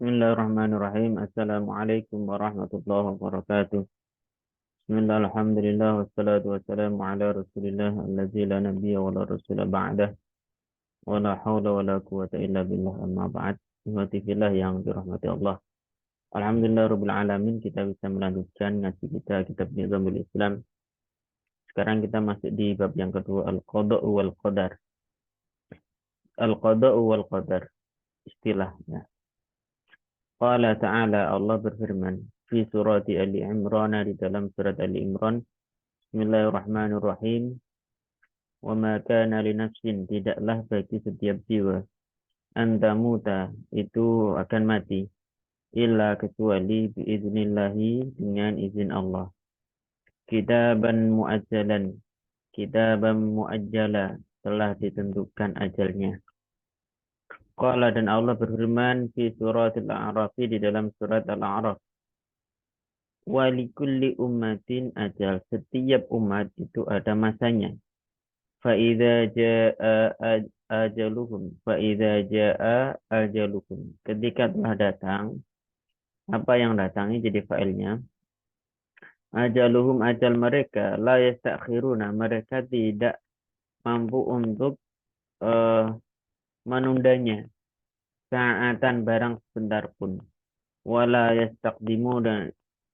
Bismillahirrahmanirrahim. Assalamualaikum warahmatullahi wabarakatuh. Bismillah, alhamdulillah, wassalatu wassalamu ala rasulillah, alladzi la nabiyya wa la rasula ba'dah, wa la hawla wa la quwata illa billah, amma ba'd. Ihwati fillah yang dirahmati Allah. Alhamdulillah rabbil alamin, kita bisa melanjutkan ngaji kita kitab Nizamul Islam. Sekarang kita masuk di bab yang kedua, al-qada'u wal qadar. Al-qada'u wal qadar, istilahnya. Qala ta'ala, Allah berfirman fi surati Ali Imran, di dalam surat Ali Imran. Bismillahirrahmanirrahim. Wa ma kana li nafsin, tidaklah bagi setiap jiwa, antamuta, itu akan mati, illa kecuali biiznillahi, dengan izin Allah. Kitaban muajjalan, kitaban muajjala, telah ditentukan ajalnya. Qala, dan Allah berfirman fi surat Al-A'raf, di dalam surat Al-A'raf. Walikulli ummatin ajal, setiap umat itu ada masanya. Fa'idha ja'a ajaluhum, fa'idha ja'a ajaluhum, ketika telah datang, apa yang datang ini jadi fa'ilnya. Ajaluhum, ajal mereka, la yastakhiruna, mereka tidak mampu untuk menundanya, sa'atan, barang sebentar pun. Wala yastaqdimu,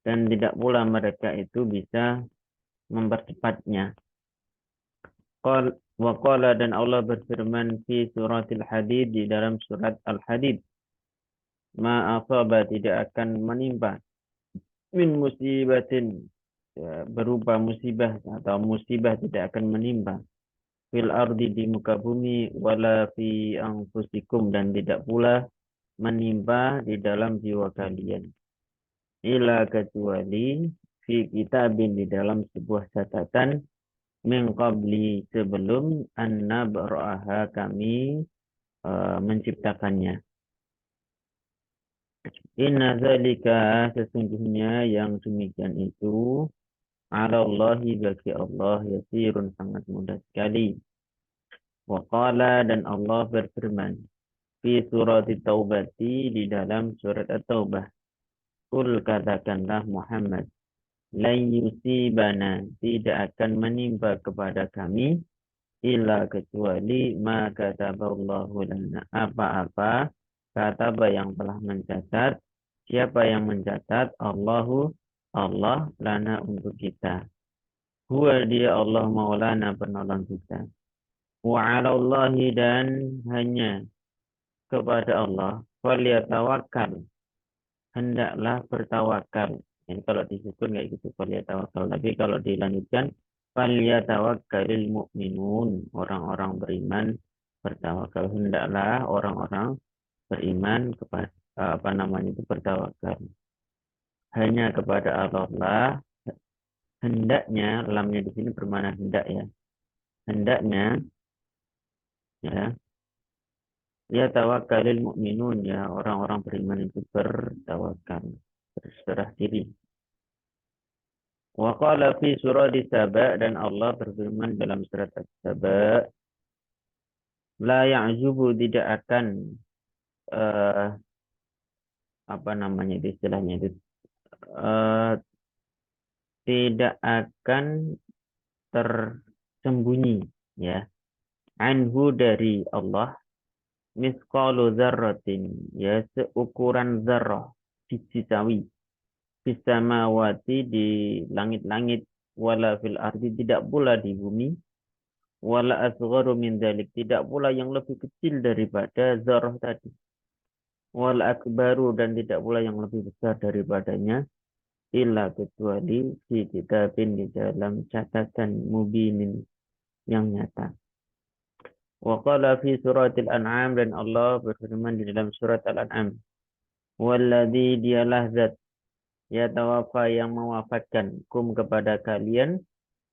dan tidak pula mereka itu bisa mempercepatnya. Wa qala, dan Allah berfirman fi suratil Hadid, di dalam surat Al-Hadid. Ma asaba, tidak akan menimpa, min musibatin, ya, berupa musibah atau musibah tidak akan menimpa, fil ardi, di muka bumi, wala fi anfusikum, dan tidak pula menimpa di dalam jiwa kalian, ila kecuali fi kitabin, di dalam sebuah catatan, min qabli, sebelum an-nabra'aha, kami menciptakannya. Inna zalika, sesungguhnya yang demikian itu, ala Allahi, bagi Allah, yasirun, sangat mudah sekali. Wa qala, dan Allah berfirman fi surat Taubati, di dalam surat At-Taubah. Qul, katakanlah Muhammad, lan yusibana, tidak akan menimpa kepada kami, illa kecuali ma kataballahu lana, apa-apa kataba yang telah mencatat. Siapa yang mencatat? Allahu, Allah, lana, untuk kita. Huwa, dia Allah, maulana, penolong kita. Wa 'alallahi, dan hanya kepada Allah, falyatawakkal, hendaklah bertawakal. Ini kalau disebut kayak gitu, falyatawakkal. Tapi kalau dilanjutkan, falyatawakkalil mu'minun, orang-orang beriman bertawakal. Hendaklah orang-orang beriman kepada itu bertawakal. Hanya kepada Allah lah, hendaknya, lamnya di sini bermakna hendak, ya. Hendaknya, ya, ya tawakkalil mu'minun, ya, orang-orang beriman itu bertawakal, berserah diri. Wa qala fi surah Saba, dan Allah berfirman dalam surat Saba, la ya'zubu, tidak akan apa namanya itu istilahnya itu, tidak akan tersembunyi, ya, anhu, dari Allah, misqalu dzarratin, ya, seukuran zarrah, biji sawi, bisamawati, di langit-langit, wala fil ardi, tidak pula di bumi, wala asgharu min dzalik, tidak pula yang lebih kecil daripada zarrah tadi, wala akbaru, dan tidak pula yang lebih besar daripadanya, illa kecuali di kitabin, di dalam catatan, mubinin, yang nyata. Wa qala fi suratil An'am, dan Allah berfirman di dalam surat Al-An'am, walladzi, dialah zat, ya tawaffa, yang mewafatkan, kum, kepada kalian,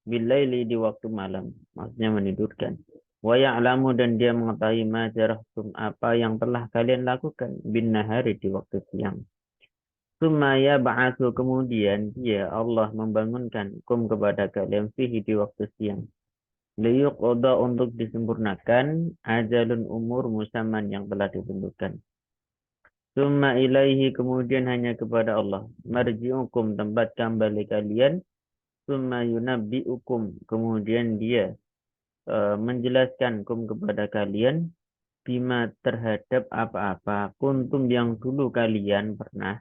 billaili, di waktu malam, maksudnya menidurkan. Wa ya'lamu, dan dia mengetahui ma jarahtum, apa yang telah kalian lakukan, bin nahari, di waktu siang. Tsumma yab'atsu, kemudian dia, Allah, membangunkan, kum, kepada kalian, fihi, di waktu siang. Liyuqda, untuk disempurnakan, ajalun, umur, musamman, yang telah ditentukan. Summa ilaihi kemudian hanya kepada Allah. Marji'ukum tempat kembali kalian. Summa yunabbi'ukum kemudian dia menjelaskan kepada kalian bima terhadap apa-apa kuntum yang dulu kalian pernah.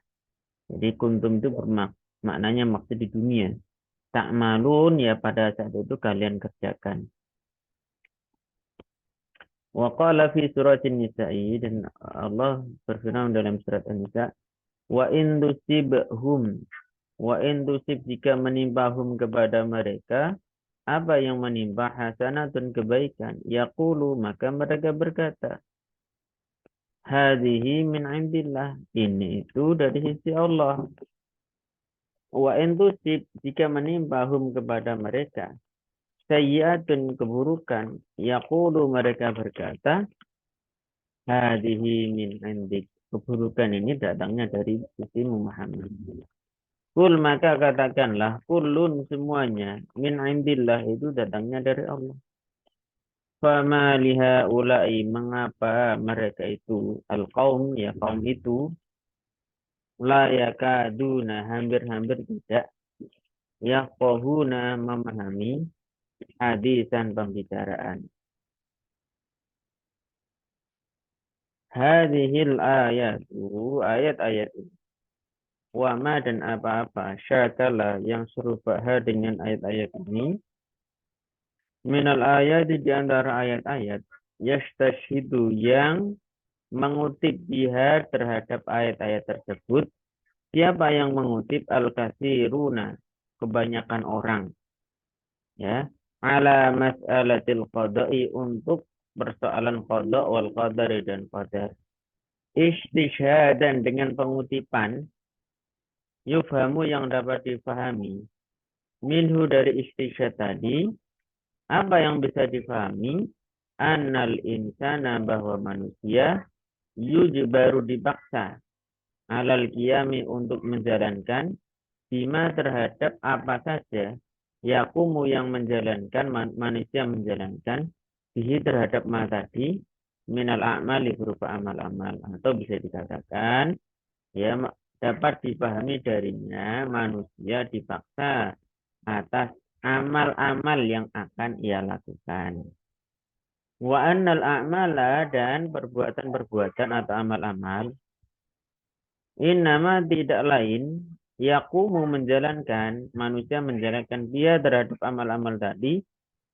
Jadi kuntum itu maknanya maksud di dunia. Ta'malun ya pada saat itu kalian kerjakan. Wa qala fi suratin nisa'i dan Allah berfirman dalam surat An-Nisa wa in tusibhum wa in tusib jika menimpahum kepada mereka apa yang menimpa hasanatun kebaikan yaqulu maka mereka berkata hadhihi min indillah ini itu dari sisi Allah wa in tusib jika menimpahum kepada mereka sayyi'atun keburukan yaqulu mereka berkata hadhihi min indik keburukan ini datangnya dari sisi Muhammad. Kul maka katakanlah kullun semuanya min indillah itu datangnya dari Allah. Fama liha ulai mengapa mereka itu al-qaum ya kaum itu la yakaduna hampir-hampir tidak yaqahuna memahami hadisan pembicaraan. Hadhil ayatu ayat-ayat wama dan apa-apa syakala yang serupa dengan ayat-ayat ini minal ayat di antara ayat-ayat yastashhidu yang mengutip biha terhadap ayat-ayat tersebut siapa yang mengutip al-katsiruna kebanyakan orang ya ala mas'alatil qada'i untuk persoalan qada wal qadari dan qadar istishhadan dengan pengutipan yufhamu yang dapat difahami minhu dari istishhad tadi apa yang bisa difahami annal insana bahwa manusia yujbaru dipaksa alal qiyami untuk menjalankan bima terhadap apa saja yakumu yang menjalankan manusia menjalankan bihi terhadap ma tadi minal a'mali berupa amal-amal atau bisa dikatakan ya dapat dipahami darinya manusia dipaksa atas amal-amal yang akan ia lakukan. Wa annal a'mala dan perbuatan-perbuatan atau amal-amal innama tidak lain yakumu menjalankan manusia menjalankan dia terhadap amal-amal tadi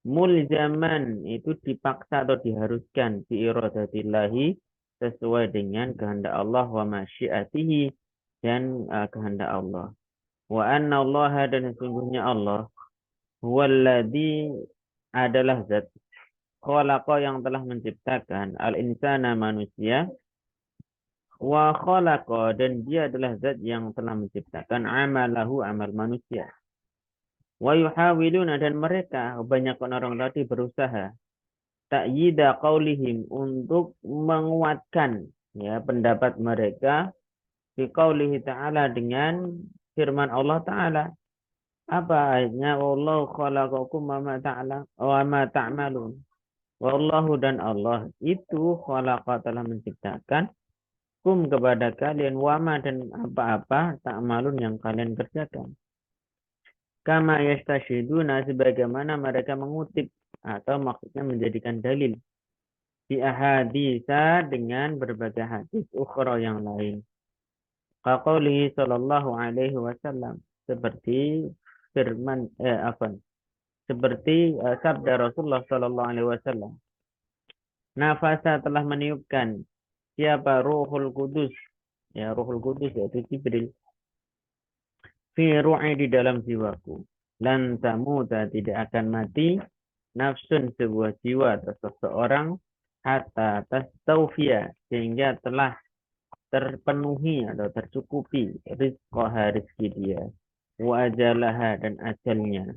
mulzaman itu dipaksa atau diharuskan bi iradatillahi sesuai dengan kehendak Allah wa masyiatihi dan kehendak Allah. Wa anna Allah dan sesungguhnya Allah huwallazi adalah zat khalaqa yang telah menciptakan al-insana manusia wa khalaqa dan dia adalah zat yang telah menciptakan amalahu amal manusia. Wa yuhawiluna dan mereka kebanyakan orang tadi berusaha ta'yida qaulihim untuk menguatkan ya pendapat mereka fi qaulihi ta'ala dengan firman Allah Ta'ala. Apa ayatnya? Wallahu khalaqakum wa ma ta'malun. Wallahu dan Allah itu khalaqa telah menciptakan kum kepada kalian wama dan apa-apa ta'malun yang kalian kerjakan. Kama yastashiduna sebagaimana mereka mengutip atau maksudnya menjadikan dalil di ahaditsa dengan berbagai hadis ukhra yang lain. Qaqaulihi sallallahu alaihi wasallam seperti firman seperti sabda Rasulullah sallallahu alaihi wasallam. Nafasa telah meniupkan siapa Ruhul Kudus ya Ruhul Kudus yaitu Jibril fi ru'i di dalam jiwaku lan tamuta tidak akan mati nafsun sebuah jiwa atau seseorang hatta tastawfiya sehingga telah terpenuhi atau tercukupi rizqaha rezeki dia wa ajalaha dan ajalnya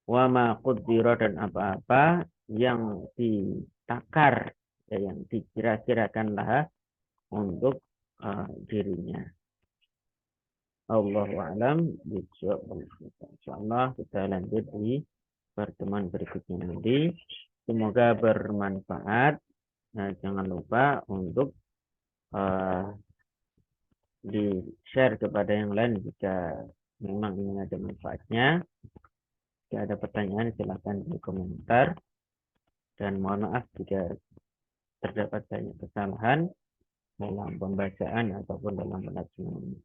wa ma qaddira dan apa-apa yang ditakar ya, yang dikira-kirakanlah untuk dirinya. Allahu a'lam bishawab. Insyaallah kita lanjut di pertemuan berikutnya nanti. Semoga bermanfaat. Nah, jangan lupa untuk di-share kepada yang lain jika memang ingin ada manfaatnya. Jika ada pertanyaan silahkan di komentar. Dan mohon maaf jika terdapat banyak kesalahan dalam pembacaan ataupun dalam penerjemahan.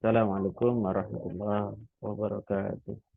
Assalamualaikum warahmatullahi wabarakatuh.